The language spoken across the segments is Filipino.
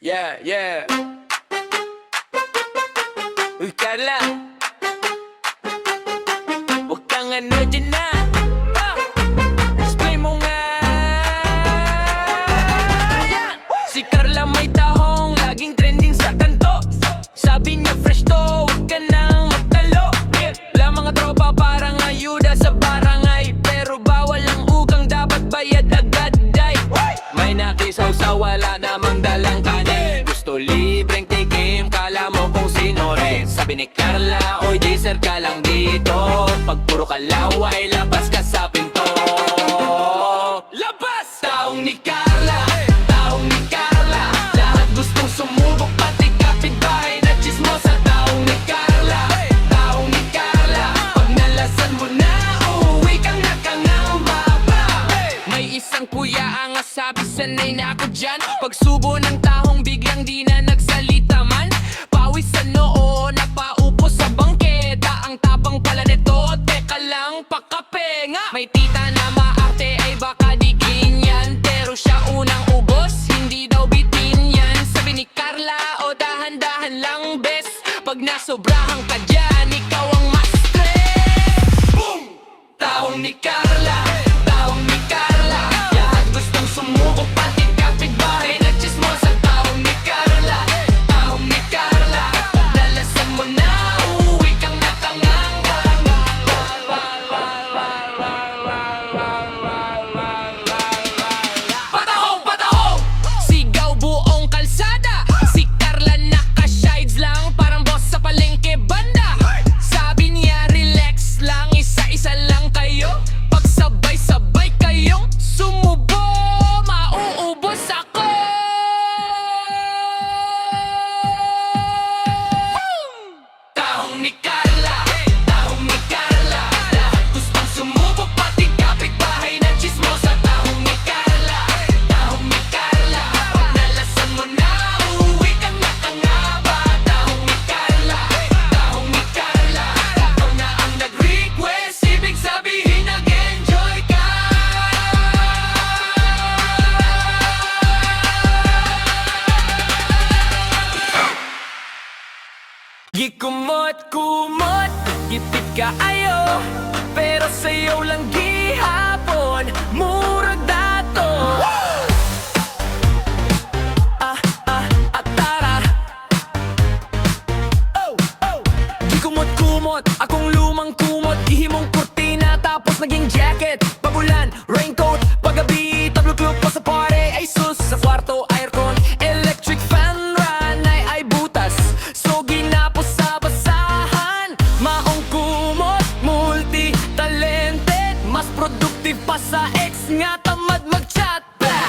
Yeah, yeah. Uy, Carla, huwag kang ano dyan na. Display mo nga. Yan. Si Carla may tahong, laging trending sa kanto. Sabi niya fresh to, huwag ka nang magtalo. Wala mga tropa parang ayuda sa barangay, pero bawal ang ugang, dapat bayad agad day. May nakisaw sa wala namang dalang kanin, gusto libreng tikim, kala mo kung sino rin. Sabi ni Carla, oy deser ka lang dito, pag puro kalaway, labas ka sa pinto. Labas! Taong ni Carla, taong ni Carla, lahat gustong sumubok, pati kapitbahay na chismosa. Taong ni Carla, taong ni Carla, pag nalasan mo na, uuwi kang nakangambaba. May isang kuya ang sabi, sanay na ako dyan. Pagsubo ng tahong biglang di na nagsalita man, pawis sa noo, napaupo sa bangketa. Ang tapang pala nito, teka lang, pakape nga. May tita na maarte, ay baka di kinyan, pero siya unang ubos, hindi daw bitin yan. Sabi ni Carla, o dahan-dahan lang bes, pag nasobrahan ka dyan, ikaw ang mas stress. Boom! Taong ni Carla, taong ni Carla, lahat gustong sumubok, pati kapitbahay na chismosa. Taong ni Carla, taong ni Carla, pag nalasan mo na, uuwi kang nakanganga. Patahong, patahong! Sigaw buong kalsada, si Carla naka-shides lang, parang boss sa palengke banda. Sabi niya relax lang, isa-isa lang kayo, pag sabay-sabay kayong sumubo, mauubos ako. Taong ni Carla, taong ni Carla, lahat gustong sumubok, pati kapitbahay na chismosa. Taong ni Carla, taong ni Carla, pag nalasan mo na, uuwi kang nakangaba. Taong ni Carla, taong ni Carla, ikaw na ang nag-request, ibig sabihin nag-enjoy ka. Gikumot-kumot, gipit ka ayo, pero sa'yo lang gihapon, murag dato. Tara. Gikumot-kumot, akong lumang kumot, ihimong kurtina tapos naging jacket. Pagulan, raincoat, paggabi, tablo-club pa sa party. Ay sus, sa kwarto, aircon, electric fan, ranay ay butas, so ginapos sa basahan. Maong kumot, multi-talented, mas productive pa sa ex nga tamad mag-chat back.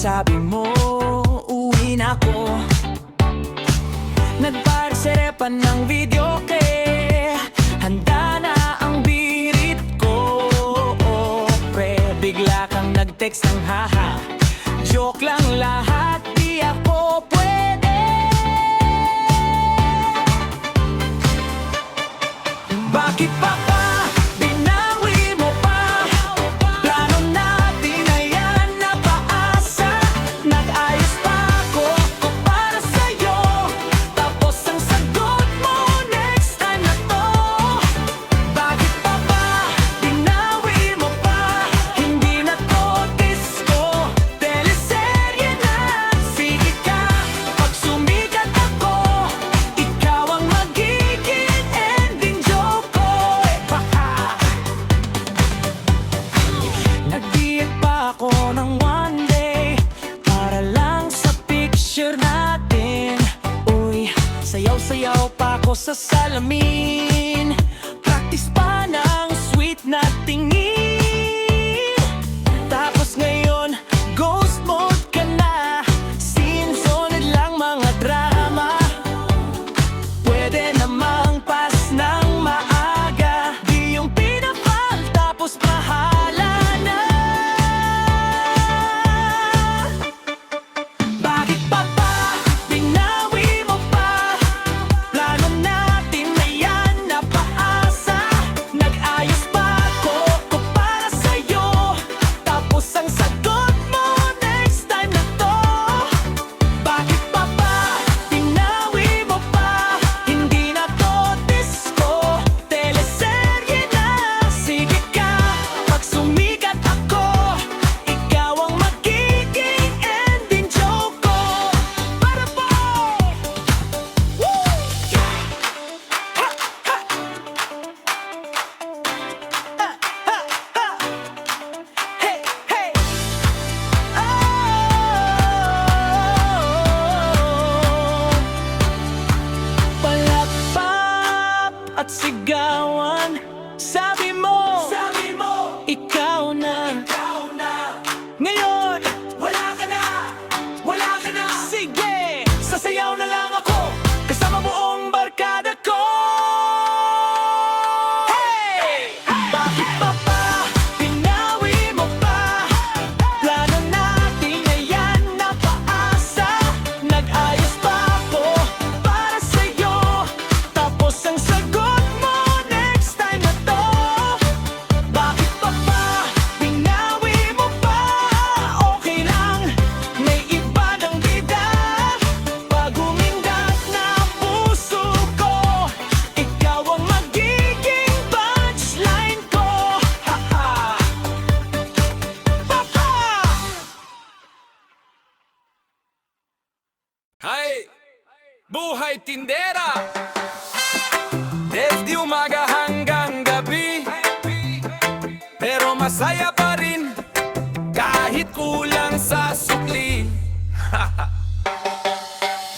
sabi mo, uwi na ako. Nagparserepan ng video handa na ang birit ko. Pre, bigla kang nag-text ng haha. Joke lang lahat, di ako pwede. Bakit pa ba? Binawi mo pa. Plano natin na yan napaasa. Nag-ayos pa ako para sa'yo. Tapos ang sagot mo next time na to. Bakit pa ba? Binawi mo pa. Hindi na to disco, teleserye na. Sige ka, pag sumikat ako, ikaw ang magiging ending joke ko. Baka nag-diet pa ako ng one day para lang sa picture natin. Uy, sayaw-sayaw pa ako sa salamin. Practice pa ng sweet na tingin. Tapos ngayon, ghost mode ka na. Scene-zoned lang mga drama. Pwede namang pas ng maaga. Di yung pinapal tapos bahala na. Bakit pa ba? Binawi mo pa. Plano natin na yan napaasa. Nag-ayos pa ako para sa'yo. Tapos ang sagot mo next time na to. Bakit pa ba? Binawi mo pa. Hindi na to disco, teleserye na. Sige ka, pag sumikat ako, ikaw ang magiging ending joke ko. Para po! Woo! Ha! Ha! Ha! Ha! Ha! Hey! Hey! Palakpak at sigawan. Sabi mo, ikaw na. Ngayon, wala ka na. Sige, sasayaw na lang ako kasama buong barkada ko. Hey! Bakit pa ba? Binawi mo pa. Plano natin na yan napaasa. Nag-ayos pa ako para sa'yo. Tapos ang sagot mo next time na to. Bakit pa ba? Binawi mo pa. Okay lang, may iba ng bida. Pag umindat na puso ko, ikaw ang magiging punchline ko. Ha ha! Papa! Hay! Buhay tindera! Desde umaga hanggang gabi, pero masaya pa rin kahit kulang sa sukli.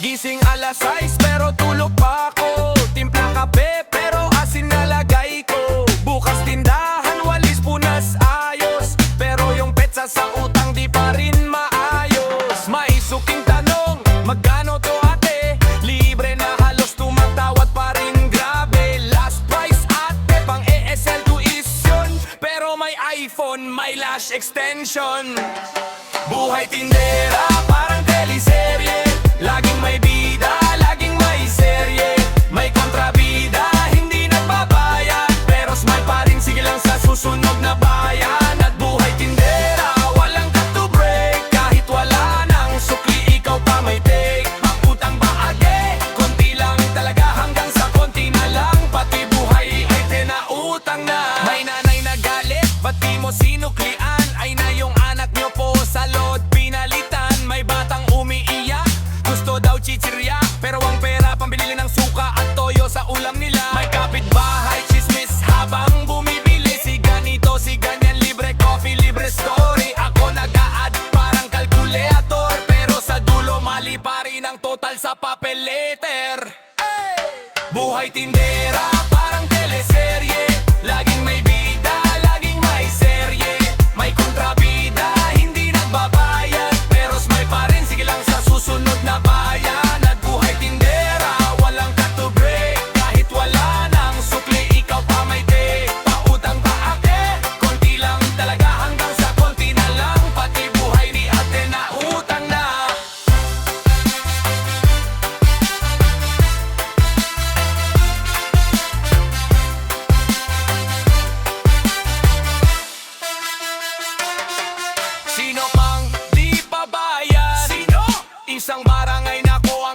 Gising alas 6 pero tulog pa ako. Timpla kape pero asin nalagay ko. Bukas tindahan, walis punas ayos. Pero yung petsa sa utang di pa rin maayos. May suking tanong, magkano to ate? Libre na halos tumatawad pa rin, grabe. Last price ate, pang ESL tuition. Pero may iPhone, may lash extension. Buhay tindera, parang teleserye. Laging may bida, laging may serye. May kontrabida, hindi nagbabayad. Pero smile pa rin, sige lang sa susunod na bayan. At buhay tindera, walang cut to break. Kahit wala nang sukli, ikaw pa may take. Pang-utang ba age? Konti lang talaga hanggang sa konti na lang. Pati buhay ay tinautang na. May nanay na galit, ba't di mo sinuklian? Ay na yung anak nyo po sa load pinalitan. May batang umiiyak, gusto daw chichirya. Pero ang pera pambili ng suka at toyo sa ulam nila. May kapitbahay chismis habang bumibili. Si ganito, si ganyan, libre coffee, libre story. Ako nag-a-add parang calculator. Pero sa dulo mali pa rin ang total sa papel letter. Buhay tindera, parang teleserye. Laging may bida, laging may serye. May kontrabida, hindi nagbabayad. Pero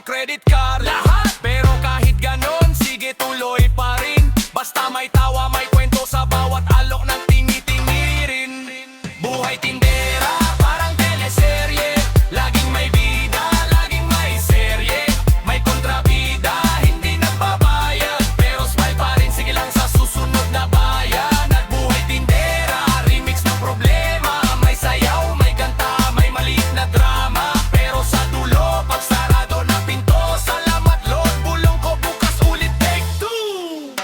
ang credit card. Lahat! Pero kahit ganon, sige tuloy pa rin. Basta may tawa, may kwento sa bawat alok ng tingi-tingi rin. Buhay tindera, parang teleserye. Laging may bida, laging may serye. May kontrabida, hindi nagbabayad. Pero smile pa rin, sige lang sa susunod na bayan. At buhay tindera, remix ng problema. May sayaw, may kanta, may maliit na drama. Pero sa dulo, pag sarado ng pinto, salamat Lord, bulong ko bukas ulit, take two.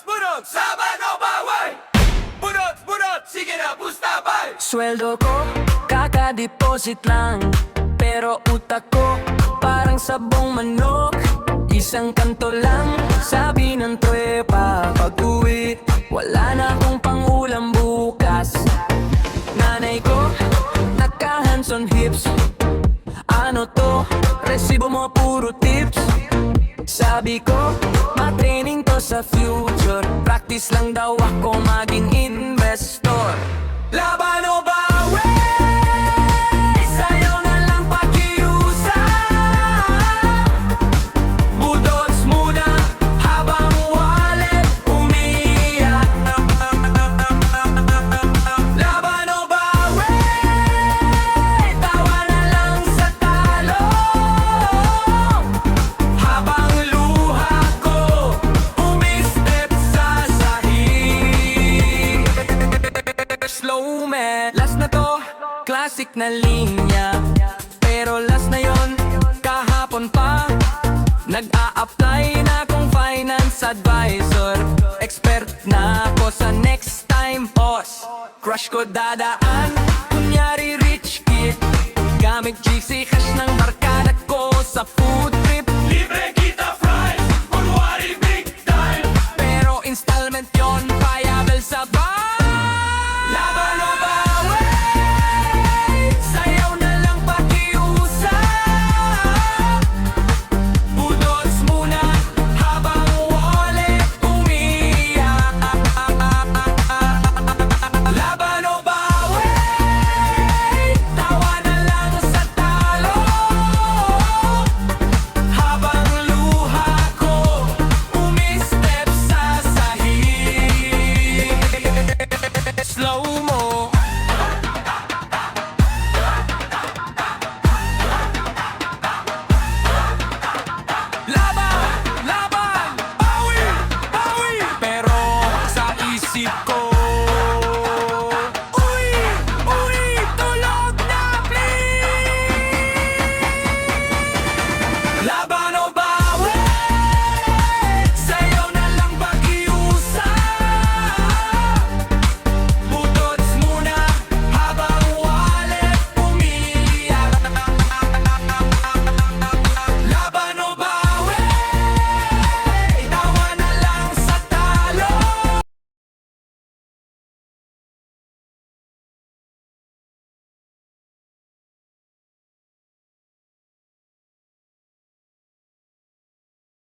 Bunot, Sabado bawal. Bunot, sige na, bustabay. Sweldo ko, kaka-deposit lang. Pero utak ko, parang sabong manok. Isang kanto lang, sabi ng trepa. Pag-uwi, wala na akong pangulam bukas. Nanay ko, naka-hands on hips. Ano to? Resibo mo puro tips. Sabi ko, matraining to sa future. Practice lang daw ako maging investor. Laban o bawi? Sayaw na lang pakiusap. Budots muna habang wallet umiiyak. Laban o bawi? Tawa na lang sa talo. Habang luha ko umistep sa sahig. Slow man, last na to, classic na linya. Pero last na yon, kahapon pa. Nag-a-apply na akong finance advisor. Expert na ako sa next time boss. Crush ko dadaan, kunyari rich kid. Gamit GC